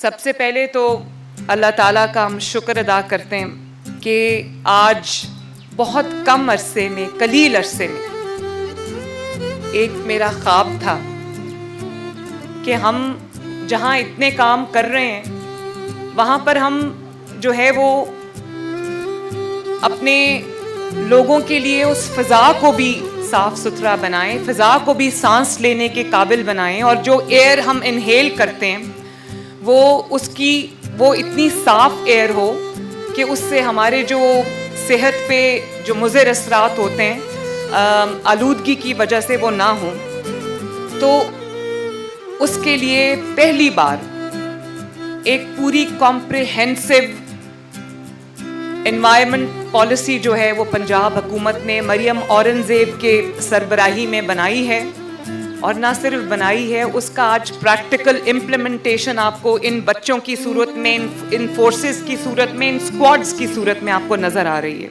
सबसे पहले तो अल्लाह ताला का हम शुक्र अदा करते हैं कि आज बहुत कम अरसे में, कलील अरसे में, एक मेरा ख्वाब था कि हम जहाँ इतने काम कर रहे हैं वहाँ पर हम जो है वो अपने लोगों के लिए उस फ़ज़ा को भी साफ़ सुथरा बनाएं, फ़ज़ा को भी सांस लेने के काबिल बनाएं, और जो एयर हम इनहेल करते हैं वो इतनी साफ़ एयर हो कि उससे हमारे जो सेहत पे जो मुज़र असरात होते हैं आलूदगी की वजह से वो ना हो। तो उसके लिए पहली बार एक पूरी कॉम्प्रिहेंसिव एनवायरनमेंट पॉलिसी जो है वो पंजाब हुकूमत ने मरियम औरंगज़ेब के सरबराही में बनाई है, और ना सिर्फ बनाई है, उसका आज प्रैक्टिकल इम्प्लीमेंटेशन आपको इन बच्चों की सूरत में, इन फोर्सेस की सूरत में, इन स्क्वाड्स की सूरत में आपको नज़र आ रही है।